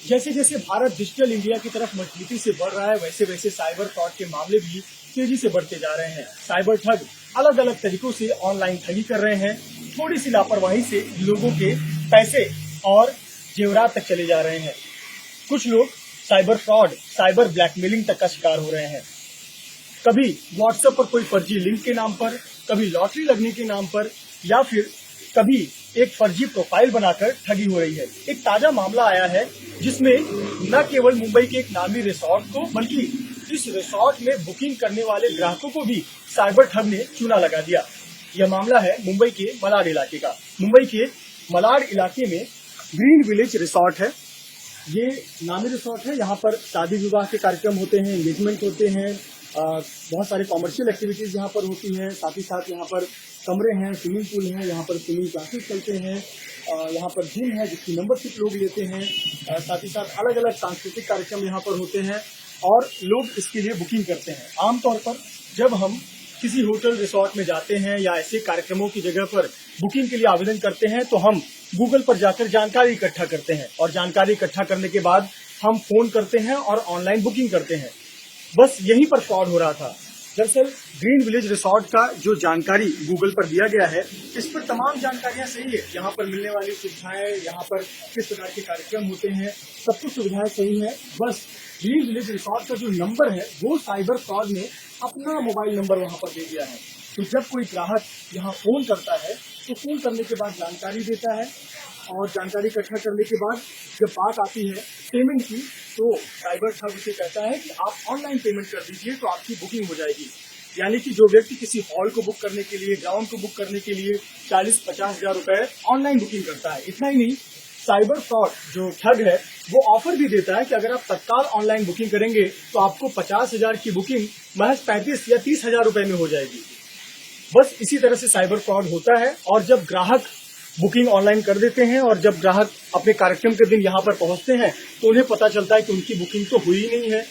जैसे जैसे Bharat digital India की तरफ मजबूती से बढ़ रहा है, वैसे वैसे साइबर फ्रॉड के मामले भी तेजी से बढ़ते जा रहे हैं। साइबर ठग अलग अलग तरीकों से ऑनलाइन ठगी कर रहे हैं। थोड़ी सी लापरवाही से लोगों के पैसे और जेवरात तक चले जा रहे हैं। कुछ लोग साइबर फ्रॉड, साइबर ब्लैकमेलिंग तक का शिकार हो रहे हैं। कभी व्हाट्सएप पर कोई फर्जी लिंक के नाम पर, कभी लॉटरी लगने के नाम पर, या फिर कभी एक फर्जी प्रोफाइल बनाकर ठगी हो रही है। एक ताजा मामला आया है जिसमें न केवल मुंबई के एक नामी रिसोर्ट को, बल्कि इस रिसोर्ट में बुकिंग करने वाले ग्राहकों को भी साइबर ठग ने चूना लगा दिया। यह मामला है मुंबई के मलाड इलाके का। मुंबई के मलाड इलाके में ग्रीन विलेज रिसोर्ट है। ये नामी रिसोर्ट है। यहाँ पर शादी विवाह के कार्यक्रम होते हैं, एंगेजमेंट होते हैं, बहुत सारे कॉमर्शियल एक्टिविटीज यहाँ पर होती हैं। साथ ही साथ यहाँ पर कमरे हैं, स्विमिंग पूल हैं, यहाँ पर स्विमिंग क्लासेस चलते हैं, यहाँ पर जिम है जिसकी मेंबरशिप लोग लेते हैं। साथ ही साथ अलग अलग सांस्कृतिक कार्यक्रम यहाँ पर होते हैं और लोग इसके लिए बुकिंग करते हैं। आमतौर पर जब हम किसी होटल रिसोर्ट में जाते हैं या ऐसे कार्यक्रमों की जगह पर बुकिंग के लिए आवेदन करते हैं तो हम गूगल पर जाकर जानकारी इकट्ठा करते हैं और जानकारी इकट्ठा करने के बाद हम फोन करते हैं और ऑनलाइन बुकिंग करते हैं। बस यहीं पर फ्रॉड हो रहा था। दरअसल ग्रीन विलेज रिसोर्ट का जो जानकारी गूगल पर दिया गया है, इस पर तमाम जानकारियां सही है। यहाँ पर मिलने वाली सुविधाएं, यहाँ पर किस प्रकार के कार्यक्रम होते हैं, सब कुछ सुविधाएं सही है। बस ग्रीन विलेज रिसोर्ट का जो नंबर है वो साइबर फ्रॉड ने अपना मोबाइल नंबर वहां पर दे दिया है। तो जब कोई ग्राहक यहाँ फोन करता है तो फोन करने के बाद जानकारी देता है और जानकारी इकट्ठा करने के बाद जब बात आती है पेमेंट की तो साइबर ठग उसे कहता है कि आप ऑनलाइन पेमेंट कर दीजिए तो आपकी बुकिंग हो जाएगी। यानी कि जो व्यक्ति किसी हॉल को बुक करने के लिए, ग्राउंड को बुक करने के लिए 40-50 हजार रुपए ऑनलाइन बुकिंग करता है। इतना ही नहीं, साइबर फ्रॉड जो ठग है वो ऑफर भी देता है कि अगर आप तत्काल ऑनलाइन बुकिंग करेंगे तो आपको 50 हजार की बुकिंग महज 35 या 30 हजार रुपए में हो जाएगी। बस इसी तरह से साइबर फ्रॉड होता है। और जब ग्राहक बुकिंग ऑनलाइन कर देते हैं और जब ग्राहक अपने कार्यक्रम के दिन यहाँ पर पहुंचते हैं तो उन्हें पता चलता है कि उनकी बुकिंग तो हुई नहीं है,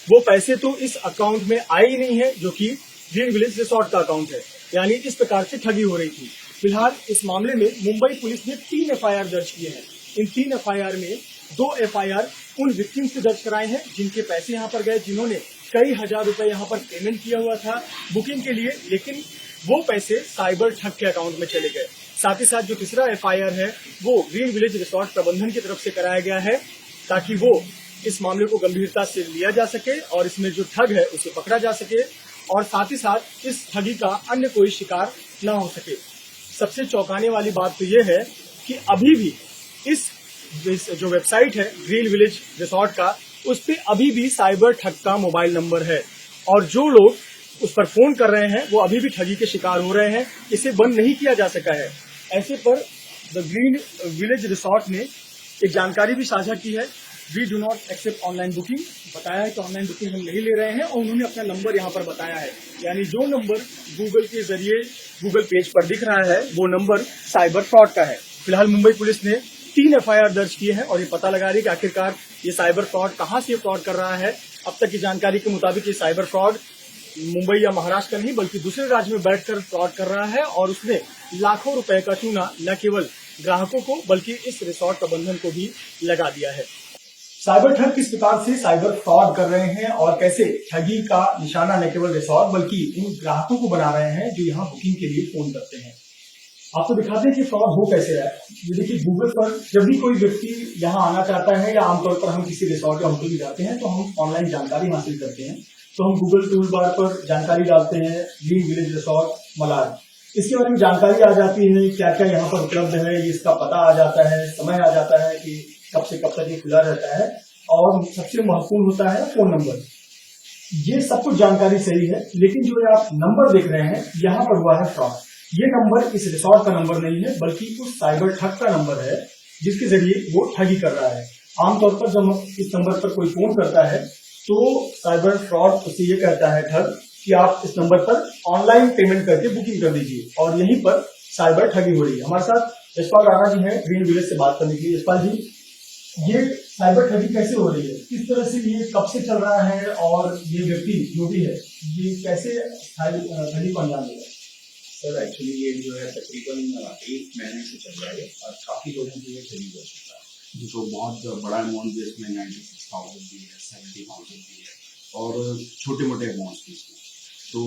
वो पैसे तो इस अकाउंट में आए ही नहीं है जो कि ग्रीन विलेज रिसोर्ट का अकाउंट है। यानी इस प्रकार से ठगी हो रही थी। फिलहाल इस मामले में मुंबई पुलिस ने 3 एफआईआर दर्ज किए हैं। इन 3 एफआईआर में 2 एफआईआर उन विक्टिम से दर्ज कराए हैं जिनके पैसे यहाँ पर गए, जिन्होंने कई हजार रुपए यहाँ पर पेमेंट किया हुआ था बुकिंग के लिए, लेकिन वो पैसे साइबर ठग के अकाउंट में चले गए। साथ ही साथ जो तीसरा एफआईआर है वो ग्रीन विलेज रिसोर्ट प्रबंधन की तरफ से कराया गया है ताकि वो इस मामले को गंभीरता से लिया जा सके और इसमें जो ठग है उसे पकड़ा जा सके और साथ ही साथ इस ठगी का अन्य कोई शिकार न हो सके। सबसे चौंकाने वाली बात तो ये है कि अभी भी इस जो वेबसाइट है ग्रीन विलेज रिसोर्ट का, उस पर अभी भी साइबर ठग का मोबाइल नंबर है और जो लोग उस पर फोन कर रहे हैं वो अभी भी ठगी के शिकार हो रहे हैं। इसे बंद नहीं किया जा सका है। ऐसे पर द ग्रीन विलेज रिसोर्ट ने एक जानकारी भी साझा की है, we do not accept online booking. बताया है कि ऑनलाइन बुकिंग हम नहीं ले रहे हैं और उन्होंने अपना नंबर यहाँ पर बताया है। यानी जो नंबर गूगल के जरिए गूगल पेज पर दिख रहा है वो नंबर साइबर फ्रॉड का है। फिलहाल मुंबई पुलिस ने 3 एफआईआर दर्ज किए हैं और ये पता लगा रही है कि आखिरकार ये साइबर फ्रॉड कहाँ से फ्रॉड कर रहा है। अब तक की जानकारी के मुताबिक ये साइबर फ्रॉड मुंबई या महाराष्ट्र का नहीं बल्कि दूसरे राज्य में बैठकर फ्रॉड कर रहा है और उसने लाखों रुपए का चूना न केवल ग्राहकों को बल्कि इस रिसोर्ट प्रबंधन को भी लगा दिया है। साइबर ठग किस प्रकार से साइबर फ्रॉड कर रहे हैं और कैसे ठगी का निशाना न केवल रिसोर्ट बल्कि उन ग्राहकों को बना रहे हैं जो यहाँ बुकिंग के लिए फोन करते हैं। आपको दिखाते हैं कि फ्रॉड हो कैसे रहा है। ये देखिए, गूगल पर जब भी कोई व्यक्ति यहाँ आना चाहता है या आमतौर पर हम किसी रिसोर्ट या होटल में जाते हैं तो हम ऑनलाइन जानकारी हासिल करते हैं। तो हम गूगल टूल बार पर जानकारी डालते हैं ग्रीन विलेज रिसोर्ट मलाड, इसके बारे में जानकारी आ जाती है, क्या क्या यहाँ पर उपलब्ध है, इसका पता आ जाता है, समय आ जाता है कि कब से कब तक ये खुला रहता है और सबसे महत्वपूर्ण होता है फोन नंबर। ये सब कुछ जानकारी सही है, लेकिन जो आप नंबर देख रहे हैं यहाँ पर हुआ है फ्रॉड। ये नंबर इस रिसोर्ट का नंबर नहीं है बल्कि उस साइबर ठग का नंबर है जिसके जरिए वो ठगी कर रहा है। आमतौर पर जब इस नंबर पर कोई फोन करता है तो साइबर फ्रॉड उससे ये कहता है ठग कि आप इस नंबर पर ऑनलाइन पेमेंट करके बुकिंग कर दीजिए और यहीं पर साइबर ठगी हो रही है। हमारे साथ यशपाल राणा जी हैं ग्रीन विलेज से बात करने के लिए। यशपाल जी, ये साइबर ठगी कैसे हो रही है, किस तरह से ये कब से चल रहा है और ये व्यक्ति जो भी है ये कैसे ठगी को अंजाम देगा? सर एक्चुअली ये जो है तकरीबन 1 महीने से चल रहा है और काफी लोगों को ये ठगी हो चुका है। तो बहुत बड़ा अमाउंट भी इसमें 96,000 भी है, 70,000 भी है, और छोटे मोटे अमाउंट्स भी इसमें। तो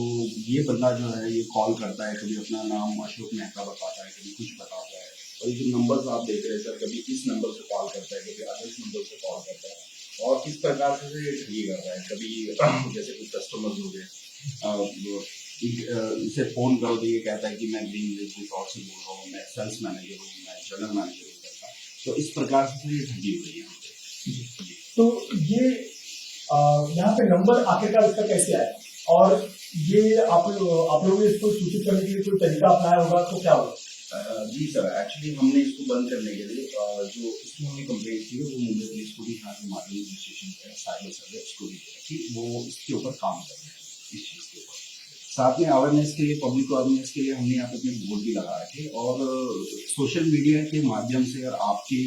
ये बंदा जो है ये कॉल करता है, कभी अपना नाम अशोक मेहता बताता है, कभी कुछ बताता है, और ये जो नंबर्स आप देख रहे हैं सर, कभी इस नंबर से कॉल करता है, कभी अदर्स नंबर से कॉल करता है, और किस प्रकार से ये ठगी कर रहा है। कभी जैसे कुछ कस्टमर्स हो गए, इसे फ़ोन करो तो ये कहता है कि मैं ग्रीन विलेज रिसोर्ट से बोल रहा हूँ, मैं सेल्स मैनेजर हूँ, मैं जनरल मैनेजर हूँ करता। तो इस प्रकार से ये ठगी हुई है यहाँ पे। तो ये यहाँ पे नंबर आखिरकार इसका कैसे आया, और ये आप लोगों ने इसको सूचित करने के लिए कोई तरीका अपनाया होगा तो क्या होगा? जी सर, एक्चुअली हमने इसको बंद करने के लिए जो इसमें हमने कंप्लेंट की है वो मुंबई पुलिस को भी यहाँ के माध्यम स्टेशन है, साइबर सर्वे उसको भी दिया कि वो इसके ऊपर काम कर रहे हैं, इस चीज़ के ऊपर। साथ में अवेयरनेस के लिए, पब्लिक अवेयरनेस के लिए हमने यहाँ पे अपने बोर्ड भी लगा रखे, और सोशल मीडिया के माध्यम से और आपके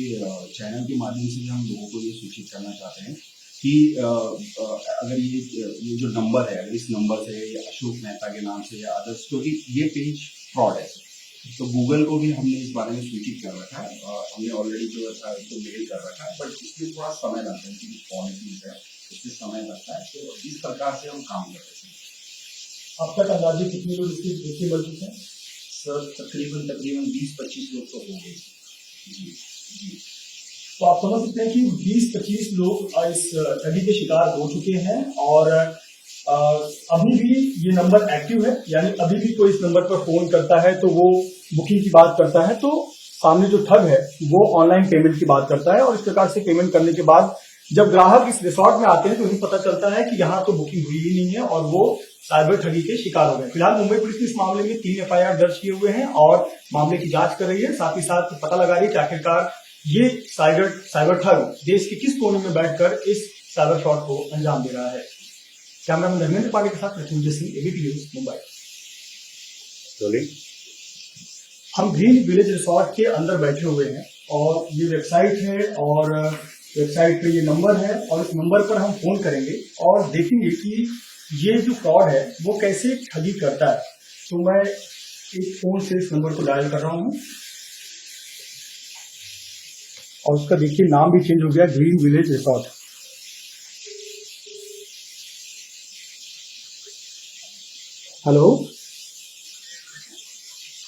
चैनल के माध्यम से भी हम लोगों को ये सूचित करना चाहते हैं कि अगर ये जो नंबर है, अगर इस नंबर से या अशोक मेहता के नाम से या अदर्स, क्योंकि ये पेज फ्रॉड है, तो गूगल को भी हमने इस बारे में सूचित कर रखा है, हमने ऑलरेडी जो था तो मेल कर रखा है, बट इसमें थोड़ा समय लगता है क्योंकि पॉलिसीज है, इसमें समय लगता है। तो इस प्रकार से हम काम कर रहे हैं। अब तक अंदाजे कितने लोग इसकी victim बन चुके हैं? सर तकरीबन 20-25 लोग तो हो गए। जी जी। तो आप समझ सकते हैं कि 20-25 लोग इस ठगी के शिकार हो चुके हैं, और अभी भी ये नंबर एक्टिव है, यानी अभी भी कोई इस नंबर पर फोन करता है तो वो बुकिंग की बात करता है, तो सामने जो ठग है वो ऑनलाइन पेमेंट की बात करता है, और इस प्रकार से पेमेंट करने के बाद जब ग्राहक इस रिसोर्ट में आते हैं तो उन्हें पता चलता है कि यहाँ तो बुकिंग हुई ही नहीं है, और वो साइबर ठगी के शिकार हो गए। फिलहाल मुंबई पुलिस ने इस मामले में 3 एफआईआर दर्ज किए हुए हैं और मामले की जांच कर रही है, साथ ही साथ पता लगा रही है कि आखिरकार ये साइबर ठग देश के किस कोने में बैठकर इस साइबर फ्रॉड को अंजाम दे रहा है। कैमरामैन धर्मेंद्र पांडे के साथ मृत्युंजय सिंह, एबीपी न्यूज, मुंबई। हम ग्रीन विलेज रिसोर्ट के अंदर बैठे हुए हैं, और ये वेबसाइट है, और वेबसाइट पे ये नंबर है, और इस नंबर पर हम फोन करेंगे और देखेंगे कि ये जो फ्रॉड है वो कैसे ठगी करता है। तो मैं एक फोन से इस नंबर को डायल कर रहा हूं, और उसका देखिए नाम भी चेंज हो गया, green village resort. Hello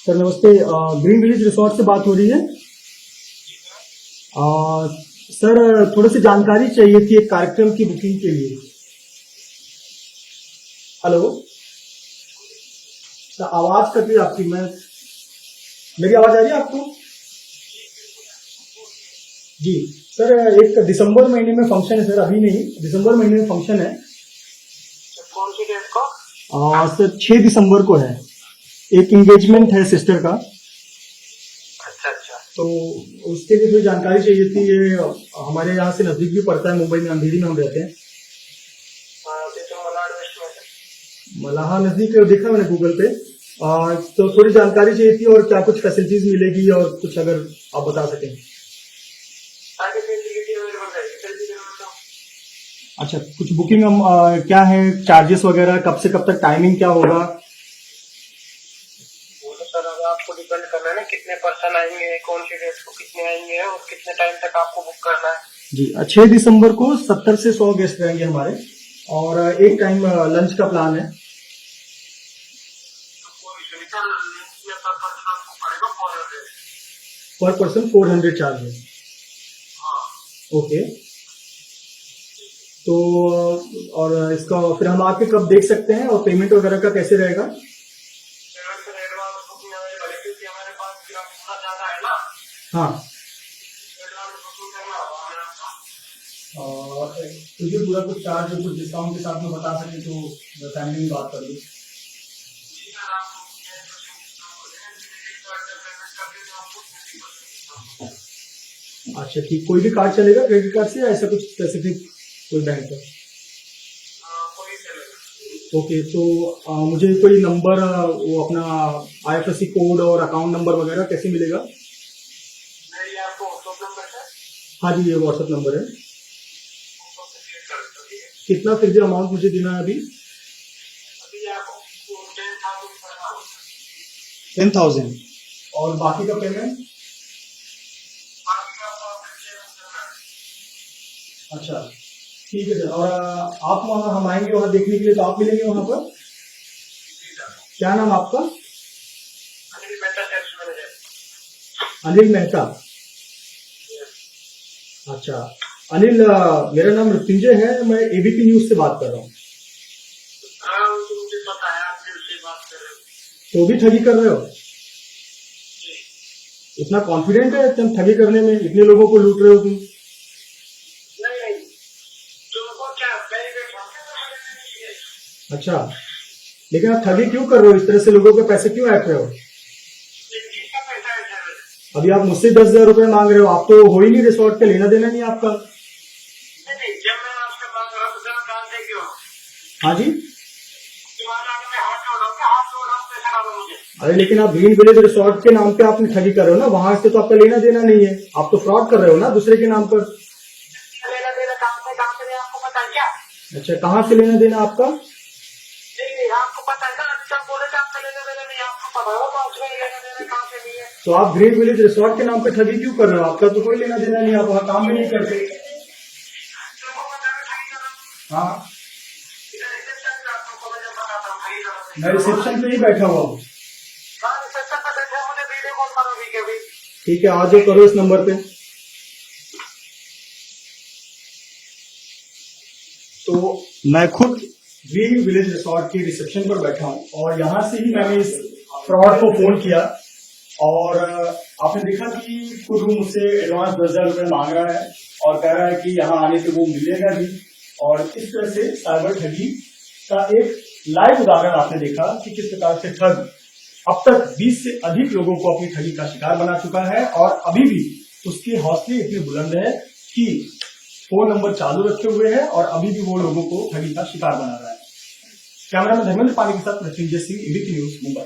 sir, नमस्ते। ग्रीन विलेज रिसोर्ट से बात हो रही है? सर, थोड़ी सी जानकारी चाहिए थी एक कार्यक्रम की बुकिंग के लिए। हेलो सर, आवाज कट रही है आपकी। मेरी आवाज आ रही है आपको? जी सर, एक दिसंबर महीने में फंक्शन है सर, अभी नहीं, दिसंबर महीने में फंक्शन है। कौन सी डेट को? सर 6 दिसंबर को है, एक एंगेजमेंट है सिस्टर का, अच्छा अच्छा। तो उसके लिए कोई जानकारी चाहिए थी। ये हमारे यहाँ से नजदीक भी पड़ता है, मुंबई में अंधेरी में हम रहते हैं। अभी तो मलाड वेस्ट में है। मलाहा नजदीक देखा मैंने गूगल पे। तो थोड़ी जानकारी चाहिए थी, और क्या कुछ फैसिलिटीज मिलेगी, और कुछ अगर आप बता सकें। सारी फैसिलिटी अवेलेबल है, जल्दी जरूर तो। अच्छा, कुछ बुकिंग हम क्या है, चार्जेस वगैरह, कब से कब तक टाइमिंग क्या होगा? वो तो सर अब आपको डिपेंड करना है ना, कितने पर्सन आएंगे, कौन सी डेट को कितने आएंगे, और कितने टाइम तक आपको बुक करना है। जी, 6 दिसंबर को 70 से 100 गेस्ट रहेंगे हमारे, और एक टाइम लंच का प्लान है। तो कोई फिजिकल लिंक या पर पर्सन आपको पड़ेगा 400। पर पर्सन 400 चार्ज है। हाँ। ओके, तो और इसका फिर हम आके कब देख सकते हैं, और पेमेंट वगैरह का कैसे रहेगा? Payment sir advance booking available है, क्योंकि हमारे पास ग्राहक थोड़ा ज्यादा है ना, हाँ, एडवांस बुकिंग करना होगा आपको। तो ये पूरा कुछ चार्ज कुछ डिस्काउंट के साथ में बता सकें तो मैं फैमिली में बात कर लूँ। जी सर, आपको 10% डिस्काउंट हो जाएगा, क्रेडिट कार्ड से पेमेंट कर देते हैं आपको 20% डिस्काउंट। अच्छा ठीक, कोई भी कार्ड चलेगा क्रेडिट कार्ड से, या ऐसा कुछ स्पेसिफिक कोई बैंक है? कोई चलेगा। ओके, तो मुझे कोई नंबर, वो अपना आईएफएससी कोड और अकाउंट नंबर वगैरह कैसे मिलेगा? मेरी आपको व्हाट्सएप नंबर है, हाँ जी, ये व्हाट्सएप नंबर है। व्हाट्सएप से शेयर कर दो, ठीक है। कितना फिर जो अमाउंट मुझे देना है अभी? अभी आपको 10,000 करना होगा। 10,000, और बाकी का पेमेंट? बाकी का आपको अपने शेयर अच्छा, ठीक है सर। और आप वहाँ, हम आएंगे वहाँ देखने के लिए, तो आप मिलेंगे वहाँ पर? जी सर। क्या नाम आपका? Anil Mehta sales manager. अनिल मेहता। अच्छा अनिल, मेरा नाम मृत्युंजय है, मैं एबीपी न्यूज से बात कर रहा हूँ। हाँ, वो तो मुझे पता है, आप दिल से बात कर रहे हो। तो भी ठगी कर रहे हो? जी। इतना कॉन्फिडेंट है तुम ठगी करने में? इतने लोगों को लूट रहे हो तुम? नहीं, तुमको क्या बेनिफिट होंगे? अच्छा, लेकिन आप ठगी क्यों कर रहे हो? इस तरह से लोगों के पैसे क्यों ऐंठ रहे हो? किसका पैसा है सर? अभी आप मुझसे 10,000 रुपए मांग रहे हो, आप तो हो ही नहीं, रिसोर्ट का लेना देना नहीं आपका। नहीं, जब मैं आपसे मांग रहा हूँ तो जरा जानते क्यों? हाँ जी। तुम्हारा आगे मैं हाथ जोड़ रहा हूँ, पैसा डालो मुझे। अरे लेकिन आप ग्रीन विलेज रिसोर्ट के नाम पे आपने ठगी कर रहे हो ना, वहां से तो आपका लेना देना नहीं है, आप तो फ्रॉड कर रहे हो ना दूसरे के नाम पर। लेना देना कहाँ पे आपको पता है क्या? अच्छा, कहाँ से लेना देना आपका? नहीं, आपको पता है ना, अच्छा बोले तो आपका लेना देना नहीं, आपको पता होगा उसमें लेना देना कहाँ से नहीं है। तो आप ग्रीन विलेज रिसोर्ट के नाम पे ठगी क्यों कर रहे हो? आपका तो कोई लेना देना नहीं, आप वहाँ काम भी नहीं करते। तुमको पता है खरीद रहा हूँ। हाँ, इधर रिसेप्शन पे आपको कॉलेज में बताता हूँ, खरीद रहा हूँ। मैं रिसेप्शन पे ही बैठा हुआ हूँ। हाँ, रिसेप्शन पे बैठे मुझे वीडियो कॉल करो अभी के अभी। ठीक है, आ जाओ, करो इस नंबर पे। तो मैं खुद ग्रीन विलेज रिसोर्ट के रिसेप्शन पर बैठा हूँ और यहाँ से ही मैंने इस फ्रॉड को फोन किया। और आपने देखा कि खुद वो मुझसे एडवांस 10,000 रुपए मांग रहा है और कह रहा है कि यहाँ आने से वो मिलेगा भी। और इस तरह से साइबर ठगी का एक लाइव उदाहरण आपने देखा कि किस प्रकार से ठग अब तक 20 से अधिक लोगों को अपनी ठगी का शिकार बना चुका है और अभी भी उसके हौसले इतने बुलंद है कि फोन नंबर चालू रखे हुए हैं और अभी भी वो लोगों को ठगी का शिकार बना रहा है। कैमरा में धर्मेंद्र पानी के साथ मृत्युंजय सिंह, एबीपी न्यूज, मुंबई।